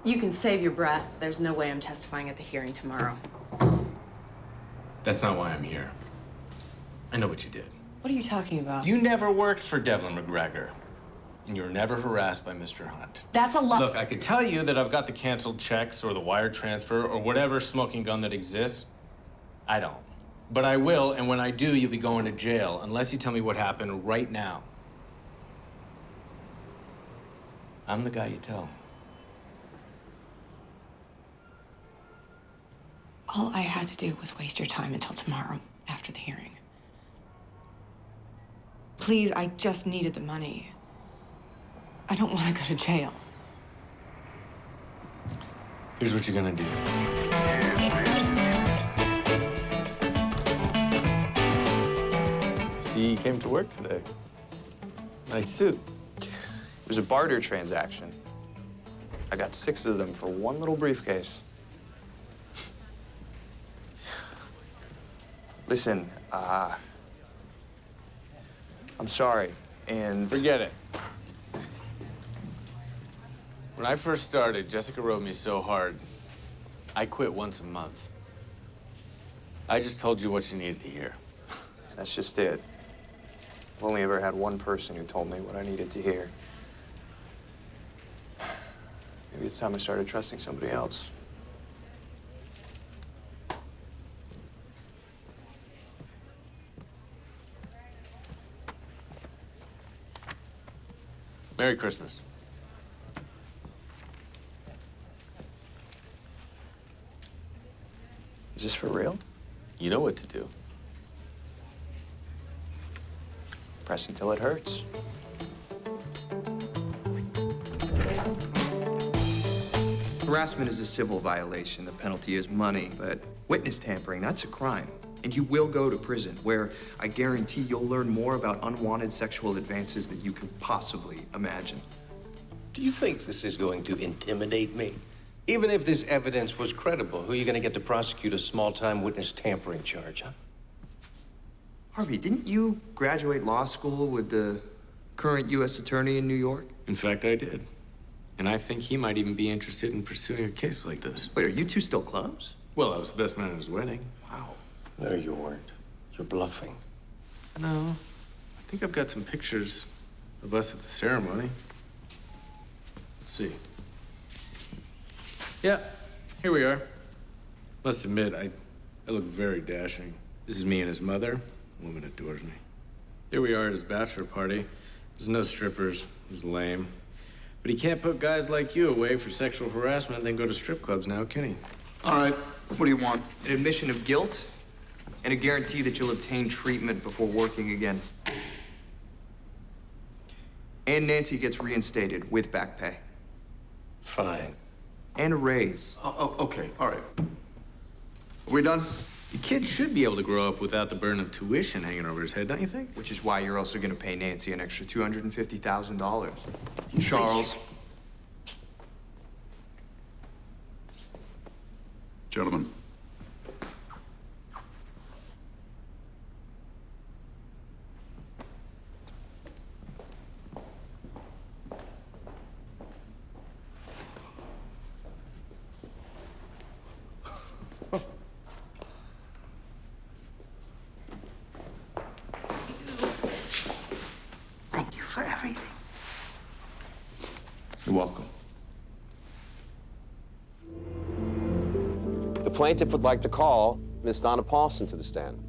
You can save your breath. There's no way I'm testifying at the hearing tomorrow. That's not why I'm here. I know what you did. What are you talking about? You never worked for Devlin McGregor. And you were never harassed by Mr. Hunt. That's a lie. Look, I could tell you that I've got the canceled checks or the wire transfer or whatever smoking gun that exists. I don't. But I will, and when I do, you'll be going to jail unless you tell me what happened right now. I'm the guy you tell. All I had to do was waste your time until tomorrow, after the hearing. Please, I just needed the money. I don't want to go to jail. Here's what you're gonna do. See, you came to work today. Nice suit. It was a barter transaction. I got 6 of them for one little briefcase. Listen, I'm sorry, and... Forget it. When I first started, Jessica rode me so hard, I quit once a month. I just told you what you needed to hear. That's just it. I've only ever had one person who told me what I needed to hear. Maybe it's time I started trusting somebody else. Merry Christmas. Is this for real? You know what to do. Press until it hurts. Harassment is a civil violation. The penalty is money, but witness tampering, that's a crime. And you will go to prison, where I guarantee you'll learn more about unwanted sexual advances than you can possibly imagine. Do you think this is going to intimidate me? Even if this evidence was credible, who are you going to get to prosecute a small-time witness tampering charge, huh? Harvey, didn't you graduate law school with the current U.S. attorney in New York? In fact, I did. And I think he might even be interested in pursuing a case like this. Wait, are you two still close? Well, I was the best man at his wedding. Wow. No, you weren't. You're bluffing. No, I think I've got some pictures of us at the ceremony. Let's see. Yeah, here we are. Must admit, I look very dashing. This is me and his mother. The woman adores me. Here we are at his bachelor party. There's no strippers. It was lame. But he can't put guys like you away for sexual harassment and then go to strip clubs now, can he? All right, what do you want? An admission of guilt and a guarantee that you'll obtain treatment before working again. And Nancy gets reinstated with back pay. Fine. And a raise. Oh, okay, all right. Are we done? The kid should be able to grow up without the burden of tuition hanging over his head, don't you think? Which is why you're also gonna pay Nancy an extra $250,000. Charles. Gentlemen. Thank you for everything. You're welcome. The plaintiff would like to call Miss Donna Paulson to the stand.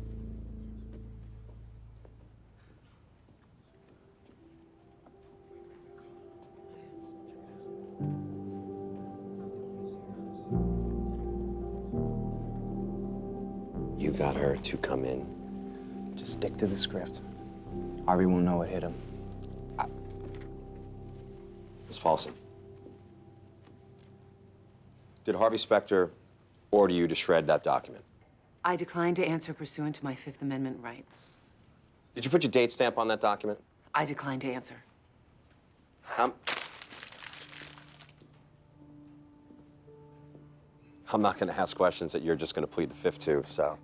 You got her to come in. Just stick to the script. Harvey won't know what hit him. Miss Paulson, did Harvey Specter order you to shred that document? I decline to answer pursuant to my Fifth Amendment rights. Did you put your date stamp on that document? I decline to answer. I'm not going to ask questions that you're just going to plead the fifth to, so.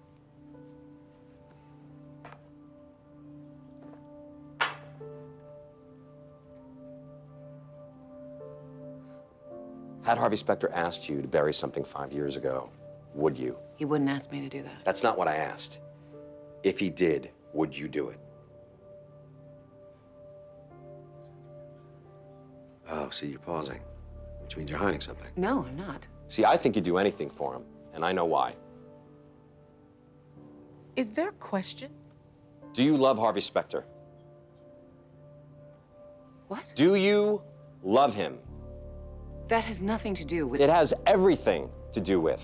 Had Harvey Specter asked you to bury something 5 years ago, would you? He wouldn't ask me to do that. That's not what I asked. If he did, would you do it? Oh, see, you're pausing, which means you're hiding something. No, I'm not. See, I think you'd do anything for him, and I know why. Is there a question? Do you love Harvey Specter? What? Do you love him? That has nothing to do with... It has everything to do with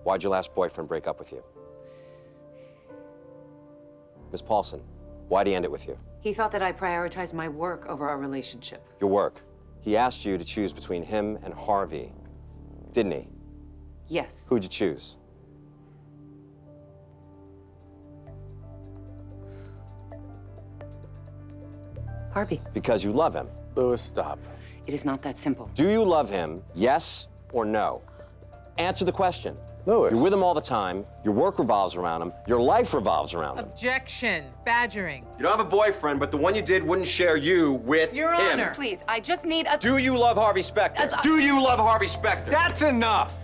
why'd your last boyfriend break up with you? Miss Paulson, why'd he end it with you? He thought that I prioritized my work over our relationship. Your work. He asked you to choose between him and Harvey, didn't he? Yes. Who'd you choose? Harvey. Because you love him. Louis, stop. It is not that simple. Do you love him, yes or no? Answer the question. Louis. You're with him all the time. Your work revolves around him. Your life revolves around him. Objection. Badgering. You don't have a boyfriend, but the one you did wouldn't share you with Your him. Honor. Please, I just need a... Do you love Harvey Specter? Do you love Harvey Specter? That's enough!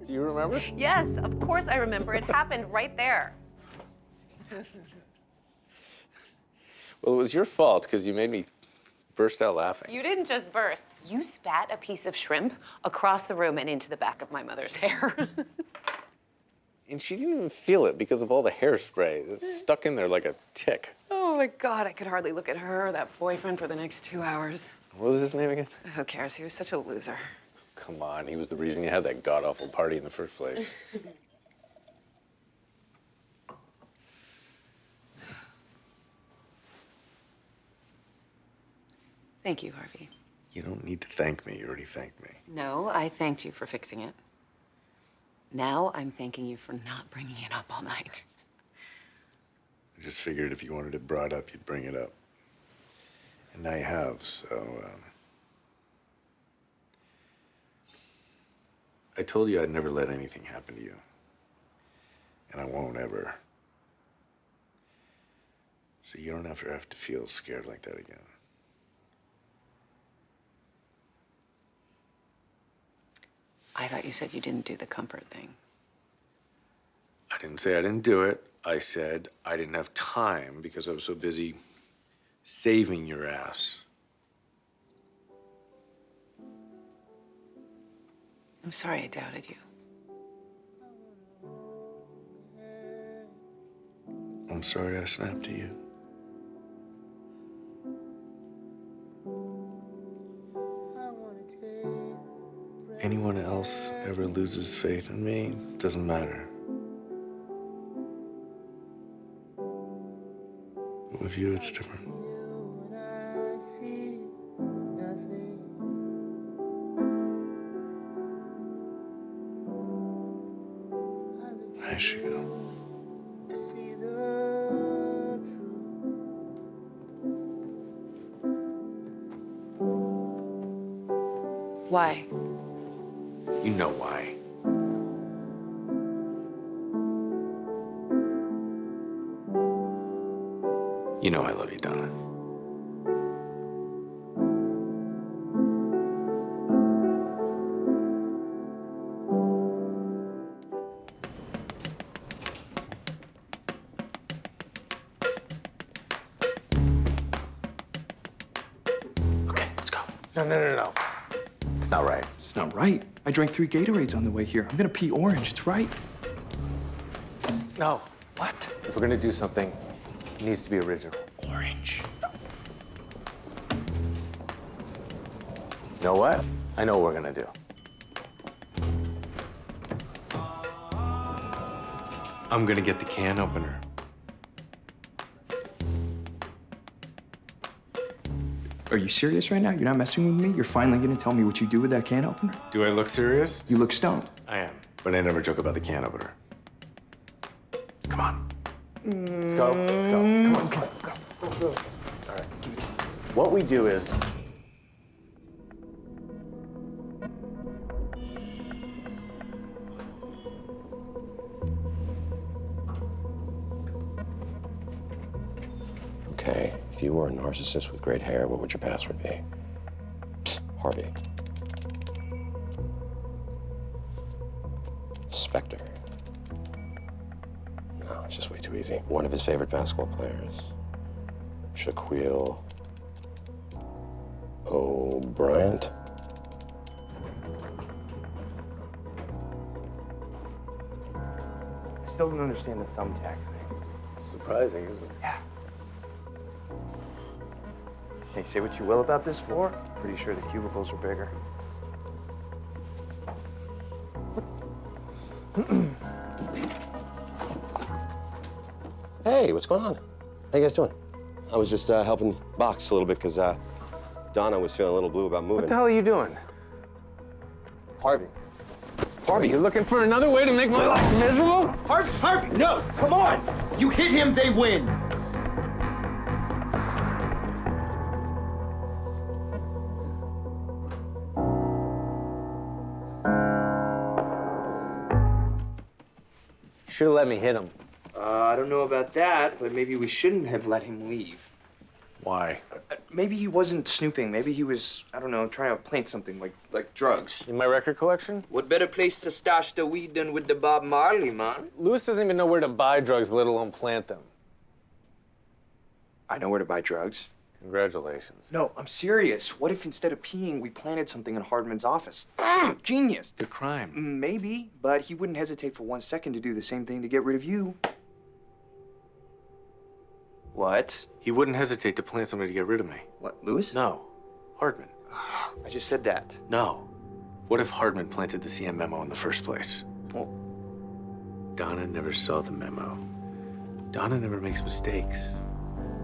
Do you remember? Yes, of course I remember. It happened right there. Well, it was your fault because you made me burst out laughing. You didn't just burst. You spat a piece of shrimp across the room and into the back of my mother's hair. And she didn't even feel it because of all the hairspray. It's stuck in there like a tick. Oh my God, I could hardly look at her or that boyfriend for the next 2 hours. What was his name again? Who cares? He was such a loser. Come on, he was the reason you had that god-awful party in the first place. Thank you, Harvey. You don't need to thank me. You already thanked me. No, I thanked you for fixing it. Now I'm thanking you for not bringing it up all night. I just figured if you wanted it brought up, you'd bring it up. And now you have, so, I told you I'd never let anything happen to you. And I won't ever. So you don't ever have to feel scared like that again. I thought you said you didn't do the comfort thing. I didn't say I didn't do it. I said I didn't have time because I was so busy saving your ass. I'm sorry I doubted you. I'm sorry I snapped at you. Anyone else ever loses faith in me, doesn't matter. But with you, it's different. I should go. Why? You know why. You know I love you, Donna. Okay, let's go. No. It's not right. It's not right. I drank 3 Gatorades on the way here. I'm gonna pee orange. It's right. No. What? If we're gonna do something, it needs to be original. Orange. You know what? I know what we're gonna do. I'm gonna get the can opener. Are you serious right now? You're not messing with me? You're finally gonna tell me what you do with that can opener? Do I look serious? You look stoned. I am, but I never joke about the can opener. Come on. Let's go. Let's go. Come on, go. All right, give it to me. What we do is... Okay, if you were a narcissist with great hair, what would your password be? Psst, Harvey. Spectre. No, it's just way too easy. One of his favorite basketball players. Shaquille O'Brien. I still don't understand the thumbtack thing. Surprising, isn't it? Yeah. Hey, say what you will about this floor. Pretty sure the cubicles are bigger. Hey, what's going on? How you guys doing? I was just helping box a little bit because Donna was feeling a little blue about moving. What the hell are you doing? Harvey. Harvey, You're looking for another way to make my life miserable? Harvey, no! Come on! You hit him, they win! Should have let me hit him. I don't know about that, but maybe we shouldn't have let him leave. Why? Maybe he wasn't snooping. Maybe he was, I don't know, trying to plant something like drugs. In my record collection? What better place to stash the weed than with the Bob Marley, man? Lewis doesn't even know where to buy drugs, let alone plant them. I know where to buy drugs. Congratulations. No, I'm serious. What if instead of peeing, we planted something in Hardman's office? Genius. It's a crime. Maybe, but he wouldn't hesitate for 1 second to do the same thing to get rid of you. What? He wouldn't hesitate to plant somebody to get rid of me. What, Lewis? No. Hardman. I just said that. No. What if Hardman planted the CM memo in the first place? Well, Donna never saw the memo. Donna never makes mistakes.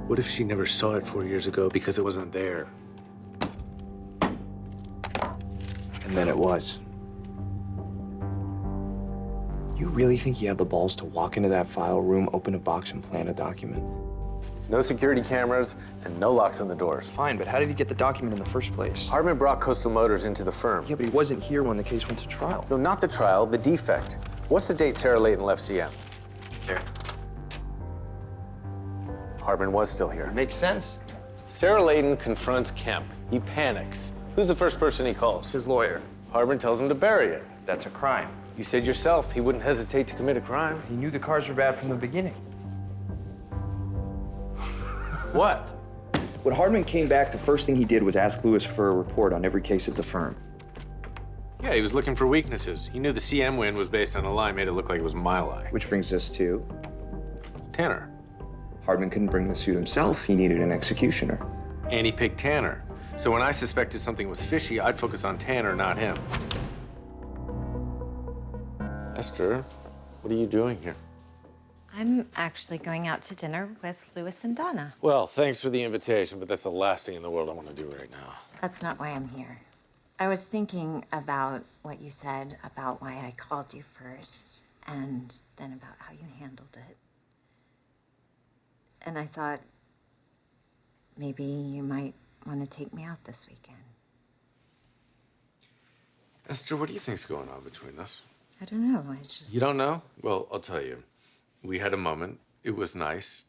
What if she never saw it 4 years ago because it wasn't there? and then it was. You really think you have the balls to walk into that file room, open a box, and plant a document? No security cameras and no locks on the doors. Fine, but how did he get the document in the first place? Hardman brought Coastal Motors into the firm. Yeah, but he wasn't here when the case went to trial. No, not the trial, the defect. What's the date Sarah Layton left CM? There. Hardman was still here. Makes sense. Sarah Layton confronts Kemp. He panics. Who's the first person he calls? His lawyer. Hardman tells him to bury it. That's a crime. You said yourself he wouldn't hesitate to commit a crime. He knew the cars were bad from the beginning. What? When Hardman came back, the first thing he did was ask Lewis for a report on every case at the firm. Yeah, he was looking for weaknesses. He knew the CM win was based on a lie, made it look like it was my lie. Which brings us to Tanner. Hardman couldn't bring the suit himself. He needed an executioner. And he picked Tanner. So when I suspected something was fishy, I'd focus on Tanner, not him. Esther, what are you doing here? I'm actually going out to dinner with Lewis and Donna. Well, thanks for the invitation, but that's the last thing in the world I want to do right now. That's not why I'm here. I was thinking about what you said about why I called you first, and then about how you handled it. And I thought maybe you might want to take me out this weekend. Esther, what do you think's going on between us? I don't know, I just... You don't know? Well, I'll tell you. We had a moment. It was nice,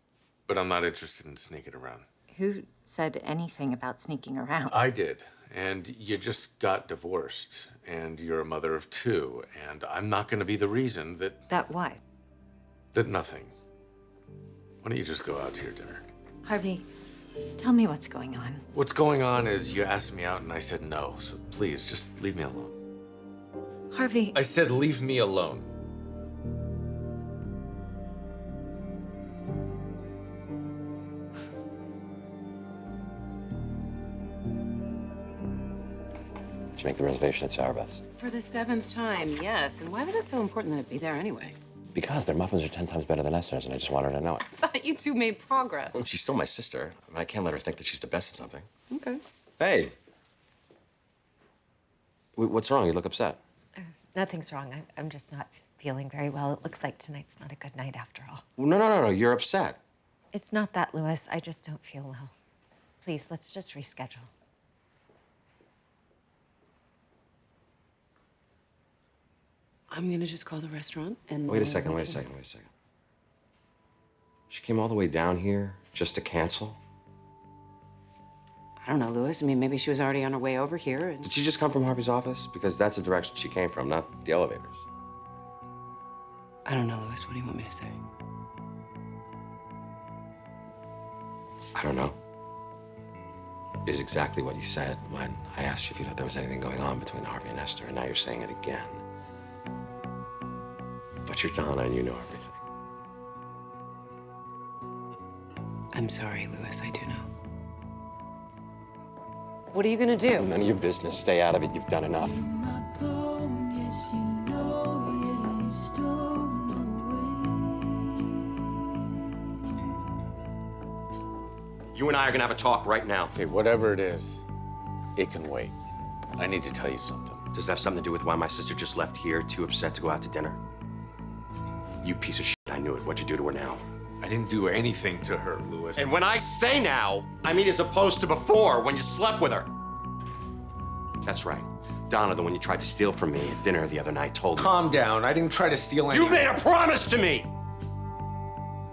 but I'm not interested in sneaking around. Who said anything about sneaking around? I did. And you just got divorced, and you're a mother of two, and I'm not going to be the reason that... That what? That nothing. Why don't you just go out to your dinner? Harvey, tell me what's going on. What's going on is you asked me out and I said no, so please, just leave me alone. Harvey... I said leave me alone. Did you make the reservation at Sourbath's? For the 7th time, yes. And why was it so important that it be there anyway? Because their muffins are 10 times better than Esther's, and I just want her to know it. I thought you two made progress. Well, she's still my sister. I mean, I can't let her think that she's the best at something. Okay. Hey! What's wrong? You look upset. Nothing's wrong. I'm just not feeling very well. It looks like tonight's not a good night after all. Well, no. You're upset. It's not that, Lewis. I just don't feel well. Please, let's just reschedule. I'm gonna just call the restaurant and... Wait a second. She came all the way down here just to cancel? I don't know, Louis. I mean, maybe she was already on her way over here and... Did she just come from Harvey's office? Because that's the direction she came from, not the elevators. I don't know, Louis. What do you want me to say? I don't know. Is exactly what you said when I asked you if you thought there was anything going on between Harvey and Esther, and now you're saying it again. But you're Donna and you know everything. I'm sorry, Louis. I do know. What are you gonna do? None of your business. Stay out of it. You've done enough. You and I are gonna have a talk right now. Okay, whatever it is, it can wait. I need to tell you something. Does it have something to do with why my sister just left here, too upset to go out to dinner? You piece of shit, I knew it. What'd you do to her now? I didn't do anything to her, Louis. And when I say now, I mean as opposed to before, when you slept with her. That's right. Donna, the one you tried to steal from me at dinner the other night, told me. Calm down. I didn't try to steal anything. You made a promise to me!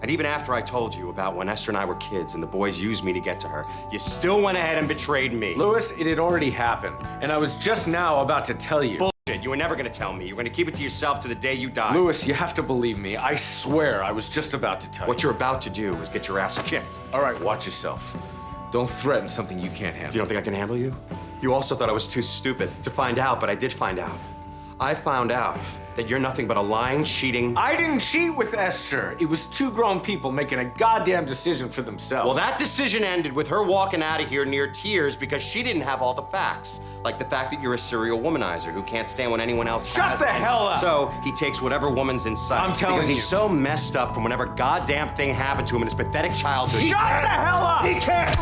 And even after I told you about when Esther and I were kids and the boys used me to get to her, you still went ahead and betrayed me. Louis, it had already happened. And I was just now about to tell you. Bullshit. You were never gonna tell me. You were gonna keep it to yourself to the day you die. Louis, you have to believe me. I swear I was just about to tell you. What you're about to do is get your ass kicked. All right, watch yourself. Don't threaten something you can't handle. You don't think I can handle you? You also thought I was too stupid to find out, but I did find out. I found out that you're nothing but a lying, cheating... I didn't cheat with Esther. It was two grown people making a goddamn decision for themselves. Well, that decision ended with her walking out of here near tears because she didn't have all the facts. Like the fact that you're a serial womanizer who can't stand when anyone else Shut has the it. hell up! So he takes whatever woman's in sight. I'm telling you. Because he's so messed up from whatever goddamn thing happened to him in his pathetic childhood. Shut the hell up! He can't!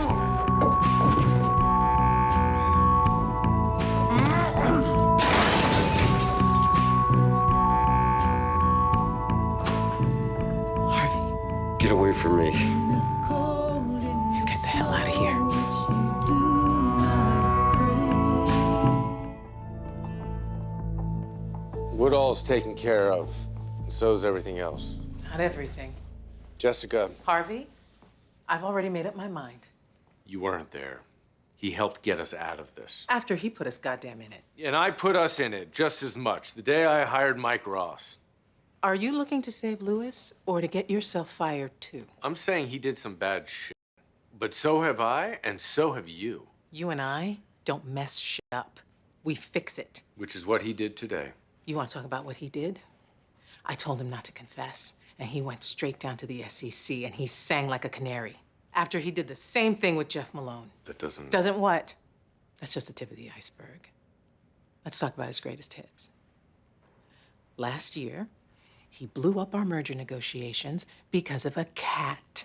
Get away from me. You get the hell out of here. Woodall's taken care of, and so's everything else. Not everything. Jessica, Harvey, I've already made up my mind. you weren't there. He helped get us out of this. After he put us goddamn in it. And I put us in it just as much the day I hired Mike Ross. Are you looking to save Louis or to get yourself fired too? I'm saying he did some bad shit. But so have I, and so have you. You and I don't mess shit up. We fix it. Which is what he did today. You want to talk about what he did? I told him not to confess, and he went straight down to the SEC, and he sang like a canary. After he did the same thing with Jeff Malone. That doesn't... Doesn't what? That's just the tip of the iceberg. Let's talk about his greatest hits. Last year, he blew up our merger negotiations because of a cat.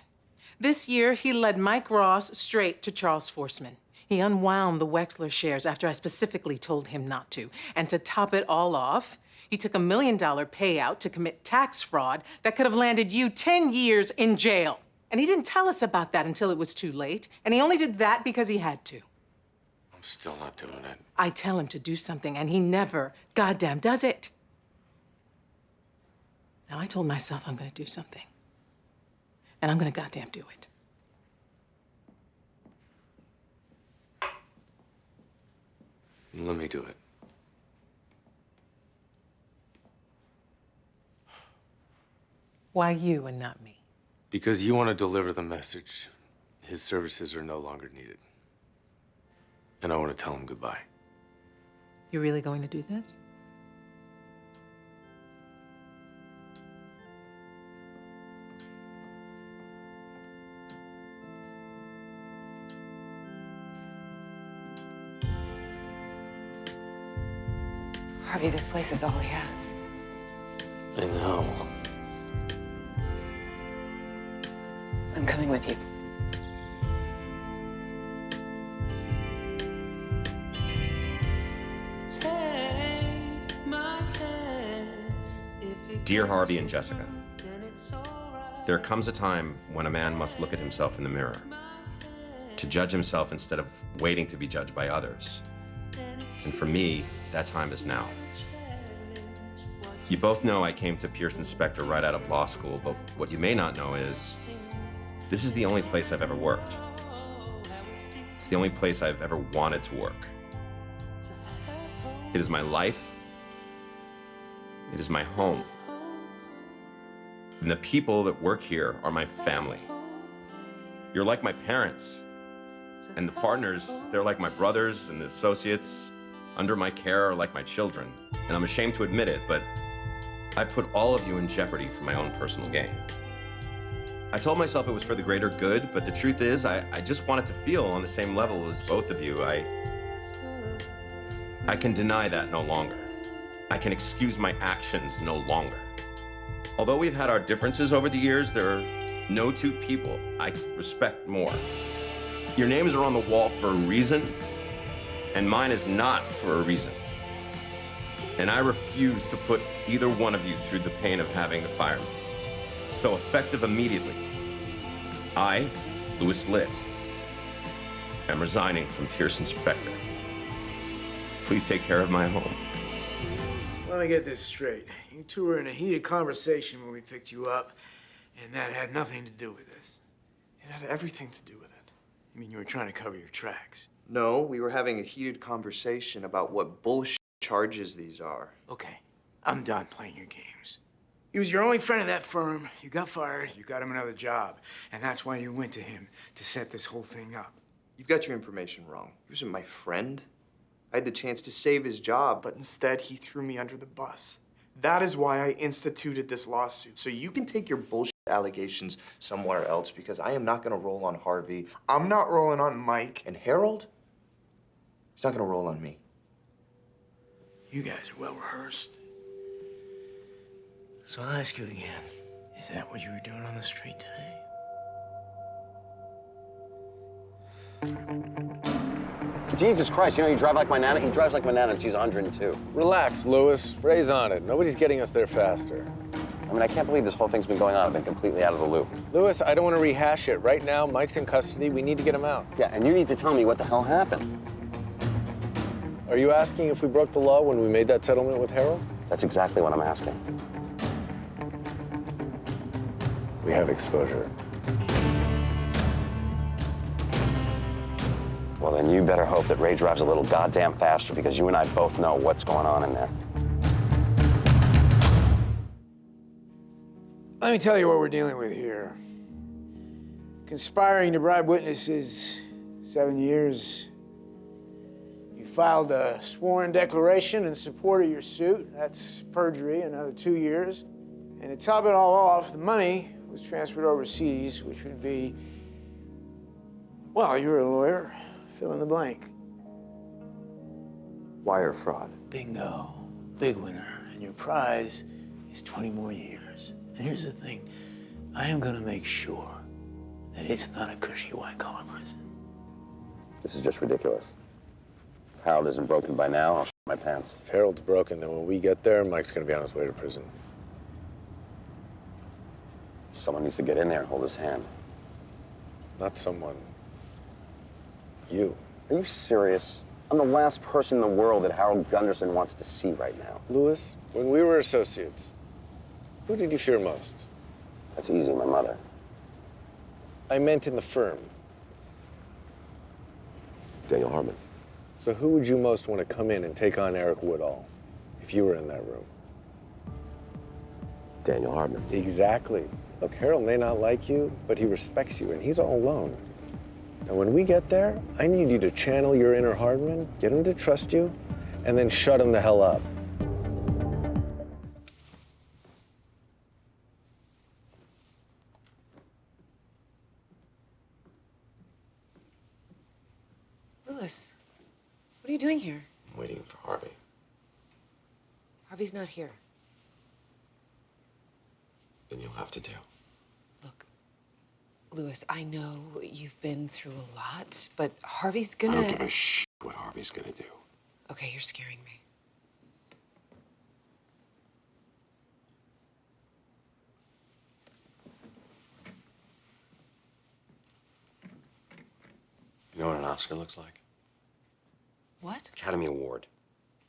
This year, he led Mike Ross straight to Charles Forsman. He unwound the Wexler shares after I specifically told him not to. And to top it all off, he took $1 million payout to commit tax fraud that could have landed you 10 years in jail. And he didn't tell us about that until it was too late. And he only did that because he had to. I'm still not doing it. I tell him to do something, and he never goddamn does it. Now, I told myself I'm gonna do something. And I'm gonna goddamn do it. Let me do it. Why you and not me? Because you want to deliver the message. His services are no longer needed. And I want to tell him goodbye. You're really going to do this? Harvey, this place is all he has. I know. I'm coming with you. Dear Harvey and Jessica, there comes a time when a man must look at himself in the mirror to judge himself instead of waiting to be judged by others. And for me, that time is now. You both know I came to Pearson Spector right out of law school, but what you may not know is this is the only place I've ever worked. It's the only place I've ever wanted to work. It is my life. It is my home. And the people that work here are my family. You're like my parents. And the partners, they're like my brothers, and the associates under my care are like my children. And I'm ashamed to admit it, but I put all of you in jeopardy for my own personal gain. I told myself it was for the greater good, but the truth is, I just wanted to feel on the same level as both of you. I can deny that no longer. I can excuse my actions no longer. Although we've had our differences over the years, there are no two people I respect more. Your names are on the wall for a reason, and mine is not for a reason. And I refuse to put either one of you through the pain of having to fire me. So effective immediately, I, Louis Litt, am resigning from Pearson Spector. Please take care of my home. Let me get this straight. You two were in a heated conversation when we picked you up, and that had nothing to do with this. It had everything to do with it. You mean you were trying to cover your tracks? No, we were having a heated conversation about what bullshit charges these are. Okay, I'm done playing your games. He was your only friend in that firm. You got fired, you got him another job, and that's why you went to him to set this whole thing up. You've got your information wrong. He wasn't my friend. I had the chance to save his job. But instead, he threw me under the bus. That is why I instituted this lawsuit. So you can take your bullshit allegations somewhere else, because I am not gonna roll on Harvey. I'm not rolling on Mike. And Harold? He's not gonna roll on me. You guys are well rehearsed. So I'll ask you again. Is that what you were doing on the street today? Jesus Christ, you know, you drive like my nana. He drives like my nana, and she's 102. Relax, Louis. Ray's on it. Nobody's getting us there faster. I mean, I can't believe this whole thing's been going on. I've been completely out of the loop. Louis, I don't want to rehash it. Right now, Mike's in custody. We need to get him out. Yeah, and you need to tell me what the hell happened. Are you asking if we broke the law when we made that settlement with Harold? That's exactly what I'm asking. We have exposure. Well, then you better hope that Ray drives a little goddamn faster, because you and I both know what's going on in there. Let me tell you what we're dealing with here. Conspiring to bribe witnesses, 7 years. You filed a sworn declaration in support of your suit. That's perjury, another 2 years. And to top it all off, the money was transferred overseas, which would be, well, you're a lawyer. Fill in the blank. Wire fraud. Bingo. Big winner. And your prize is 20 more years. And here's the thing. I am going to make sure that it's not a cushy white-collar prison. This is just ridiculous. If Harold isn't broken by now, I'll shit my pants. If Harold's broken, then when we get there, Mike's going to be on his way to prison. Someone needs to get in there and hold his hand. Not someone. You. Are you serious? I'm the last person in the world that Harold Gunderson wants to see right now. Louis, when we were associates, who did you fear most? That's easy, my mother. I meant in the firm. Daniel Harmon. So who would you most want to come in and take on Eric Woodall if you were in that room? Daniel Harmon. Exactly. Look, Harold may not like you, but he respects you, and he's all alone. Now, when we get there, I need you to channel your inner Hardman, get him to trust you, and then shut him the hell up. Louis, what are you doing here? I'm waiting for Harvey. Harvey's not here. Then you'll have to do. Look, Louis, I know you've been through a lot, but Harvey's gonna... I don't give a shit what Harvey's gonna do. Okay, you're scaring me. know what an Oscar looks like? What? Academy Award.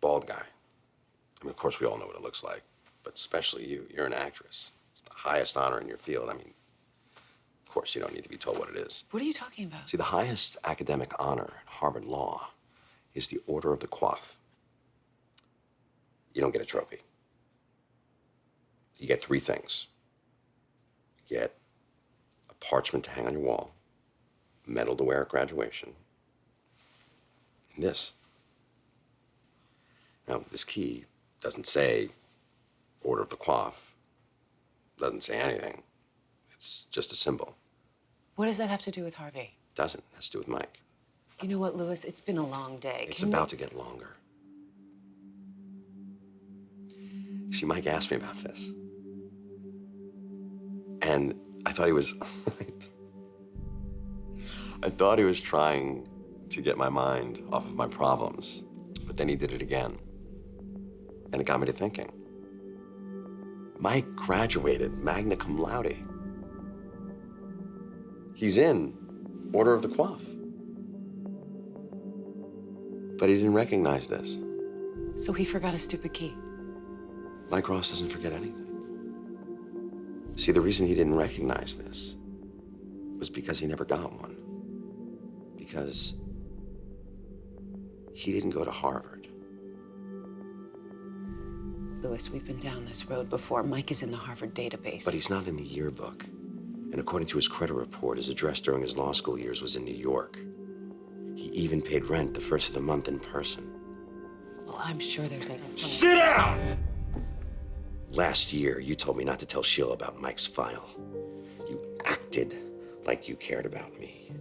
Bald guy. I mean, of course, we all know what it looks like, but especially you. You're an actress. It's the highest honor in your field. I mean, of course, you don't need to be told what it is. What are you talking about? See, the highest academic honor at Harvard Law is the Order of the Coif. You don't get a trophy. You get 3 things. You get a parchment to hang on your wall, a medal to wear at graduation, and this. Now, this key doesn't say Order of the Coif, doesn't say anything. It's just a symbol. What does that have to do with Harvey? Doesn't. It has to do with Mike. You know what, Louis? It's been a long day. It's about to get longer. See, Mike asked me about this. And I thought he was... I thought he was trying to get my mind off of my problems. But then he did it again. And it got me to thinking. Mike graduated magna cum laude. He's in Order of the Coif. But he didn't recognize this. So he forgot a stupid key. Mike Ross doesn't forget anything. See, the reason he didn't recognize this was because he never got one. Because he didn't go to Harvard. Louis, we've been down this road before. Mike is in the Harvard database. But he's not in the yearbook. And according to his credit report, his address during his law school years was in New York. He even paid rent the first of the month in person. Well, I'm sure there's an explanation. Sit down! Last year, you told me not to tell Sheila about Mike's file. You acted like you cared about me.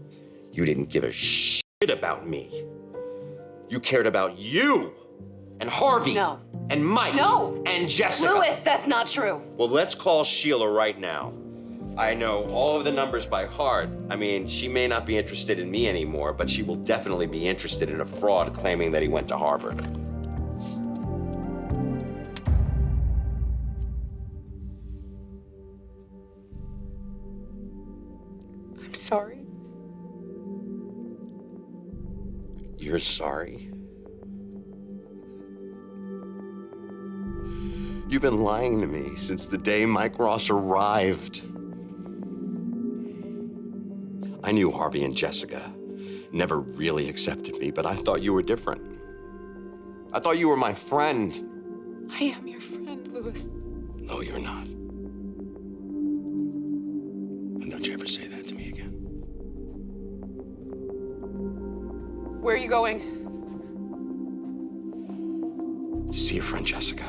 You didn't give a shit about me. You cared about you and Harvey. No. And Mike. No. And Jessica. Louis, that's not true. Well, let's call Sheila right now. I know all of the numbers by heart. I mean, she may not be interested in me anymore, but she will definitely be interested in a fraud claiming that he went to Harvard. I'm sorry. You're sorry? You've been lying to me since the day Mike Ross arrived. I knew Harvey and Jessica never really accepted me, but I thought you were different. I thought you were my friend. I am your friend, Louis. No, you're not. And don't you ever say that to me again. Where are you going? To see your friend Jessica.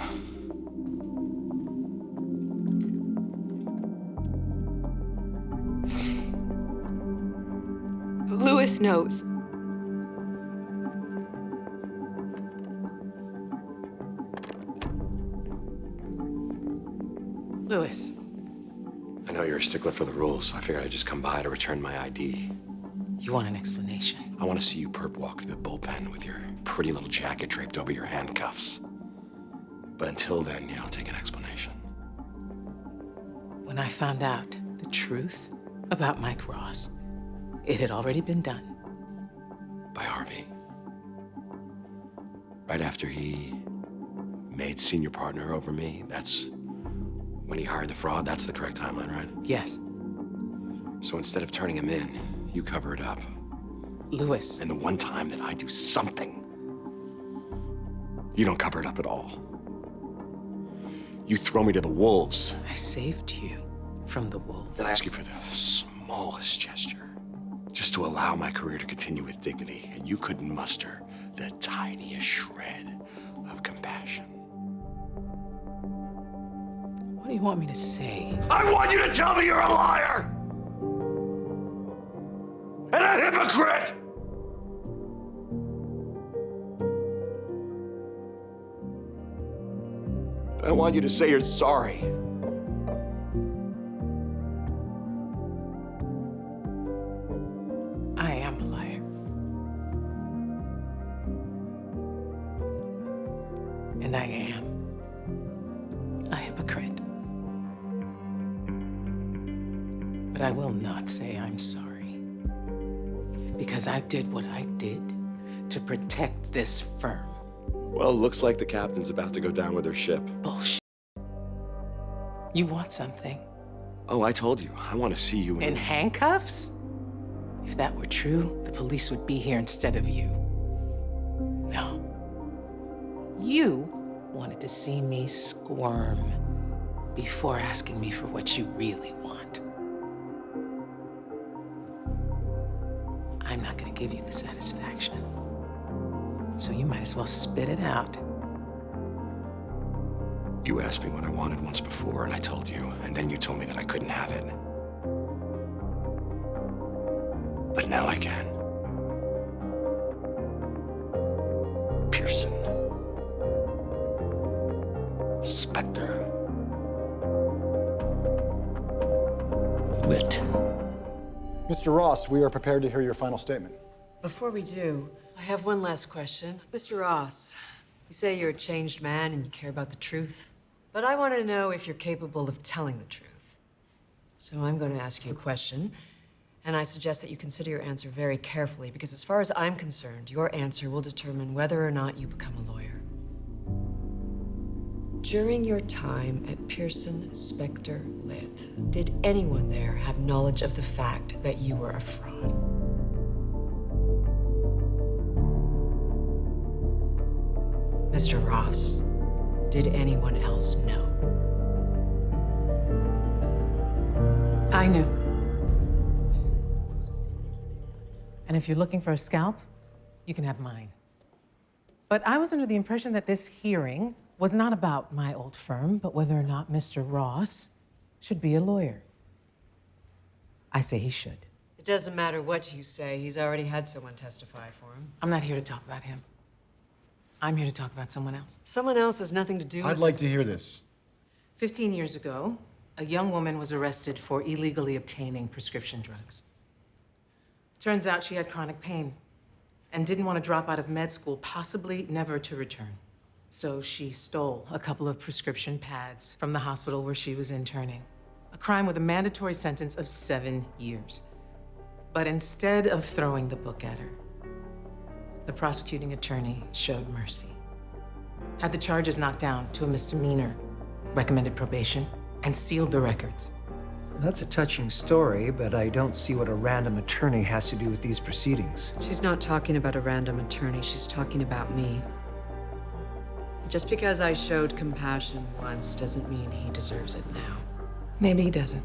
Louis knows. Louis. I know you're a stickler for the rules, so I figured I'd just come by to return my ID. You want an explanation? I want to see you perp walk through the bullpen with your pretty little jacket draped over your handcuffs. But until then, yeah, I'll take an explanation. When I found out the truth about Mike Ross, it had already been done. By Harvey. Right after he made senior partner over me, that's when he hired the fraud. That's the correct timeline, right? Yes. So instead of turning him in, you cover it up. Louis. And the one time that I do something, you don't cover it up at all. You throw me to the wolves. I saved you from the wolves. And I ask you for the smallest gesture, just to allow my career to continue with dignity, and you couldn't muster the tiniest shred of compassion. What do you want me to say? I want you to tell me you're a liar! And a hypocrite! I want you to say you're sorry. I am a liar. And I am a hypocrite. But I will not say I'm sorry. because I did what I did to protect this firm. Well, looks like the captain's about to go down with her ship. Bullshit. You want something? Oh, I told you. I want to see you In handcuffs? If that were true, the police would be here instead of you. No. You wanted to see me squirm before asking me for what you really want. I'm not gonna give you the satisfaction. So you might as well spit it out. You asked me what I wanted once before, and I told you, and then you told me that I couldn't have it. But now I can. Pearson. Spectre. Lit. Mr. Ross, we are prepared to hear your final statement. Before we do, I have one last question. Mr. Ross, you say you're a changed man and you care about the truth, but I want to know if you're capable of telling the truth. So I'm going to ask you a question, and I suggest that you consider your answer very carefully, because as far as I'm concerned, your answer will determine whether or not you become a lawyer. During your time at Pearson Spectre Lit, did anyone there have knowledge of the fact that you were a fraud? Mr. Ross, did anyone else know? I knew. And if you're looking for a scalp, you can have mine. But I was under the impression that this hearing was not about my old firm, but whether or not Mr. Ross should be a lawyer. I say he should. It doesn't matter what you say. He's already had someone testify for him. I'm not here to talk about him. I'm here to talk about someone else. Someone else has nothing to do with I'd like to hear this. 15 years ago, a young woman was arrested for illegally obtaining prescription drugs. Turns out she had chronic pain and didn't want to drop out of med school, possibly never to return. So she stole a couple of prescription pads from the hospital where she was interning. A crime with a mandatory sentence of 7 years. But instead of throwing the book at her, the prosecuting attorney showed mercy. Had the charges knocked down to a misdemeanor, recommended probation, and sealed the records. That's a touching story, but I don't see what a random attorney has to do with these proceedings. She's not talking about a random attorney. She's talking about me. Just because I showed compassion once doesn't mean he deserves it now. Maybe he doesn't.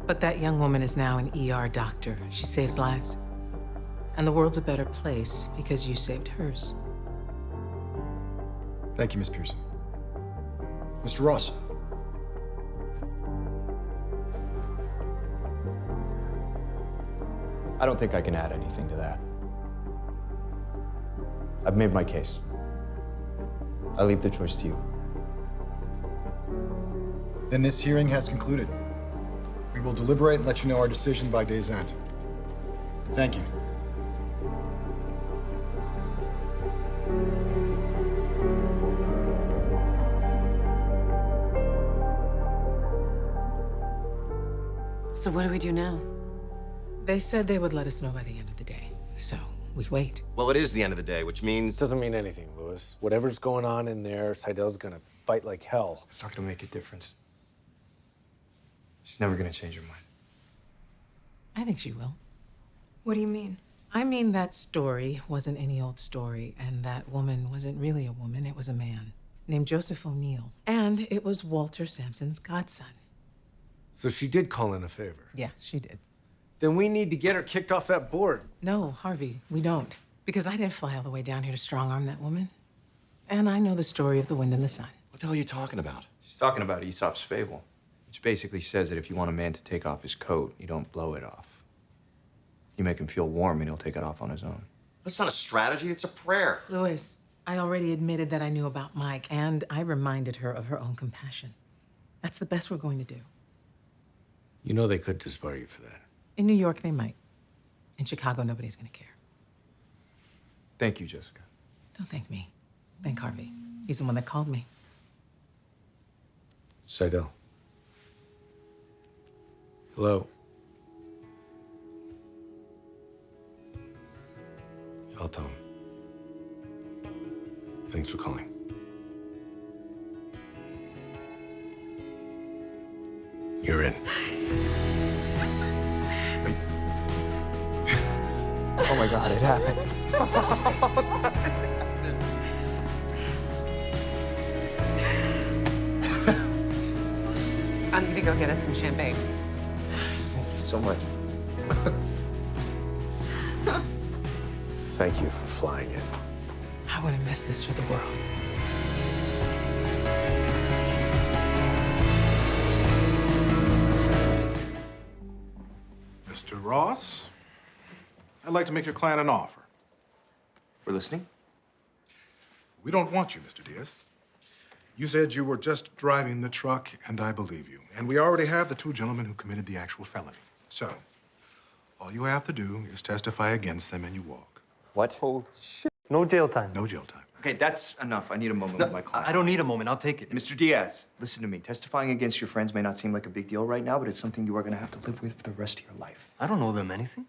But that young woman is now an ER doctor. She saves lives. And the world's a better place because you saved hers. Thank you, Miss Pearson. Mr. Ross. I don't think I can add anything to that. I've made my case. I leave the choice to you. Then this hearing has concluded. We will deliberate and let you know our decision by day's end. Thank you. So what do we do now? They said they would let us know by the end of the day. So we wait. Well, it is the end of the day, which means... Doesn't mean anything, Louis. Whatever's going on in there, Seidel's gonna fight like hell. It's not gonna make a difference. She's never gonna change her mind. I think she will. What do you mean? I mean, that story wasn't any old story, and that woman wasn't really a woman, it was a man named Joseph O'Neill. And it was Walter Sampson's godson. So she did call in a favor. Yeah, she did. Then we need to get her kicked off that board. No, Harvey, we don't. Because I didn't fly all the way down here to strong-arm that woman. And I know the story of the wind and the sun. What the hell are you talking about? She's talking about Aesop's fable, which basically says that if you want a man to take off his coat, you don't blow it off. You make him feel warm and he'll take it off on his own. That's not a strategy, it's a prayer. Louis, I already admitted that I knew about Mike, and I reminded her of her own compassion. That's the best we're going to do. You know they could disbar you for that. In New York, they might. In Chicago, nobody's gonna care. Thank you, Jessica. Don't thank me. Thank Harvey. He's the one that called me. Seidel. Hello. I'll tell him. Thanks for calling. You're in. Oh my God, it happened. I'm gonna go get us some champagne. Thank you so much. Thank you for flying in. I wouldn't miss this for the world. Mr. Ross, I'd like to make your client an offer. We're listening. We don't want you, Mr. Diaz. You said you were just driving the truck, and I believe you. And we already have the two gentlemen who committed the actual felony. So, all you have to do is testify against them and you walk. What? Holy shit. No jail time. No jail time. Okay, that's enough. I need a moment with my client. I don't need a moment. I'll take it. Mr. Diaz, listen to me. Testifying against your friends may not seem like a big deal right now, but it's something you are going to have to live with for the rest of your life. I don't owe them anything.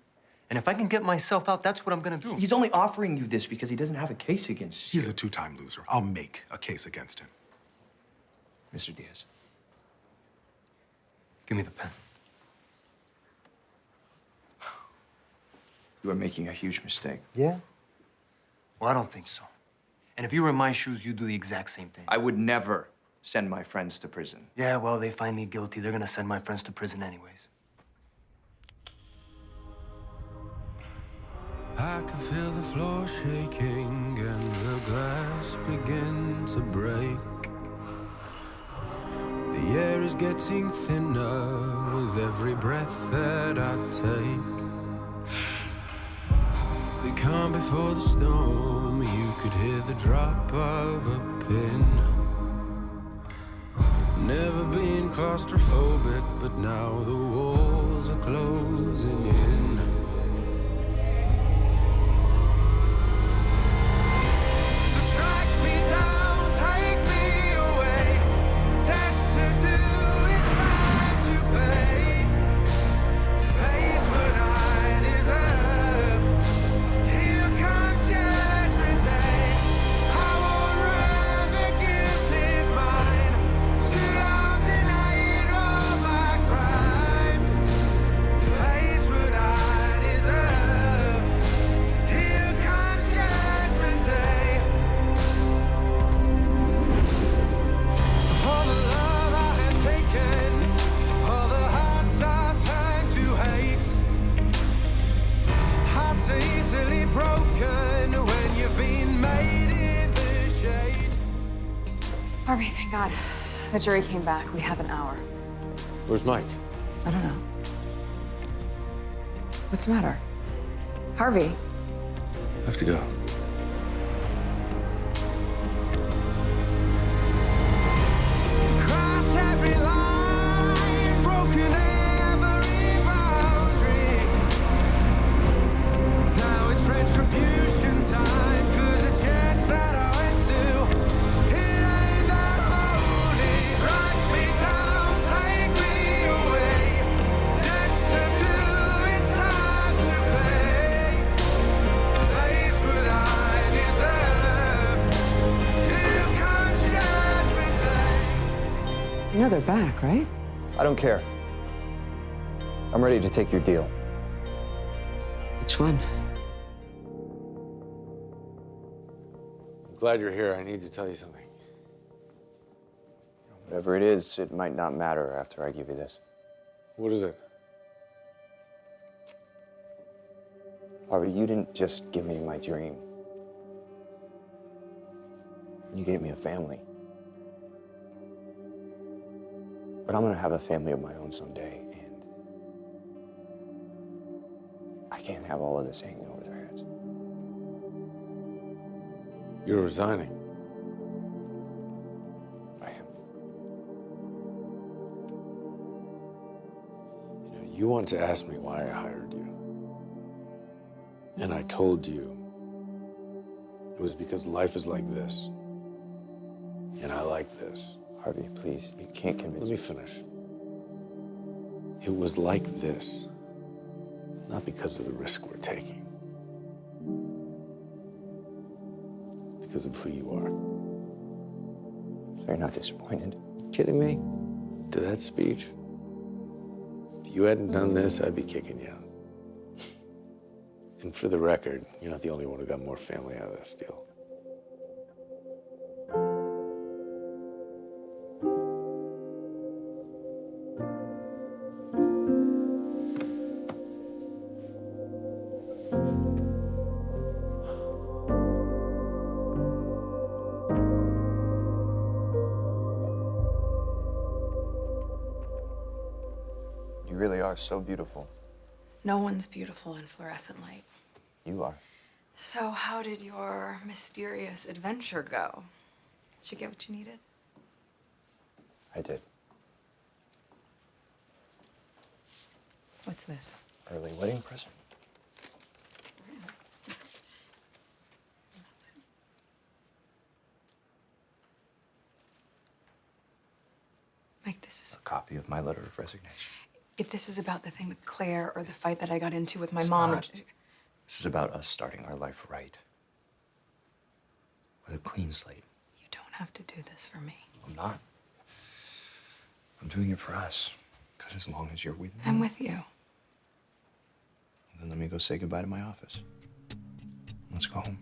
And if I can get myself out, that's what I'm gonna do. He's only offering you this because he doesn't have a case against you. He's a two-time loser. I'll make a case against him. Mr. Diaz. Give me the pen. You are making a huge mistake. Yeah? Well, I don't think so. And if you were in my shoes, you'd do the exact same thing. I would never send my friends to prison. Yeah, well, they find me guilty. They're gonna send my friends to prison anyways. I can feel the floor shaking and the glass begin to break. The air is getting thinner with every breath that I take. The calm before the storm, you could hear the drop of a pin. Never been claustrophobic, but now the walls are closing in. Harvey, thank God. The jury came back. We have an hour. Where's Mike? I don't know. What's the matter? Harvey? I have to go. Crossed every line, broken every boundary. Now it's retribution time, 'cause the church that I went to, it ain't that holy. Strike me down, take me away. Debts are due, it's time to pay. Face what I deserve. Here comes judgment day. You know they're back, right? I don't care. I'm ready to take your deal. Which one? I'm glad you're here. I need to tell you something. Whatever it is, it might not matter after I give you this. What is it? Harvey, you didn't just give me my dream. You gave me a family. But I'm gonna have a family of my own someday, and I can't have all of this hanging over their heads. You're resigning. I am. You know, you want to ask me why I hired you. And I told you it was because life is like this. And I like this. Harvey, please, you can't convince me. Let me finish. It was like this, not because of the risk we're taking. because of who you are. So you're not disappointed? Kidding me? To that speech? If you hadn't done this, I'd be kicking you out. And for the record, you're not the only one who got more family out of this deal. You really are so beautiful. No one's beautiful in fluorescent light. You are. So how did your mysterious adventure go? Did you get what you needed? I did. What's this? Early wedding present. Like, this is... A copy of my letter of resignation. If this is about the thing with Claire or the fight that I got into with my It's mom... not. This is about us starting our life right. With a clean slate. You don't have to do this for me. I'm not. I'm doing it for us. Because as long as you're with me... I'm with you. Then let me go say goodbye to my office. Let's go home.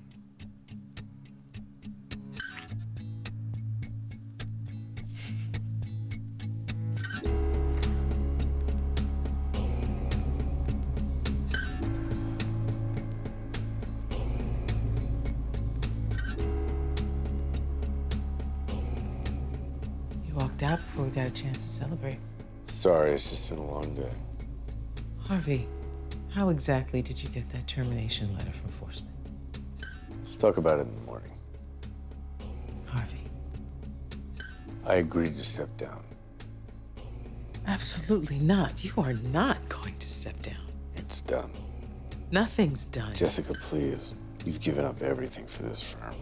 You walked out before we got a chance to celebrate. Sorry, it's just been a long day. Harvey, how exactly did you get that termination letter from Forsman? Let's talk about it in the morning. Harvey. I agreed to step down. Absolutely not. You are not going to step down. It's done. Nothing's done. Jessica, please. You've given up everything for this firm.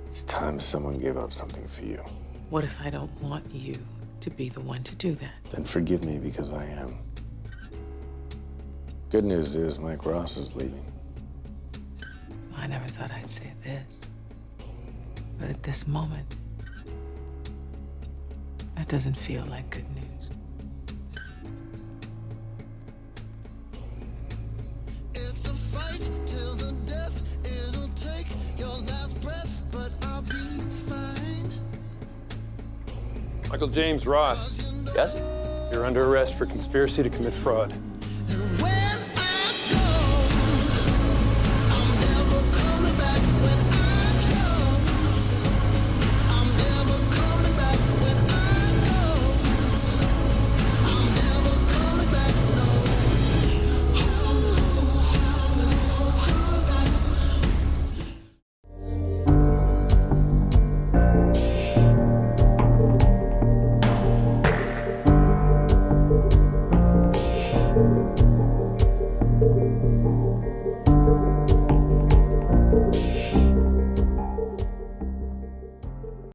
It's time someone gave up something for you. What if I don't want you to be the one to do that? Then forgive me because I am. Good news is Mike Ross is leaving. I never thought I'd say this. But at this moment, that doesn't feel like good news. It's a fight till the death. It'll take your last breath, but I'll be fine. Michael James Ross. Yes? You're under arrest for conspiracy to commit fraud. Where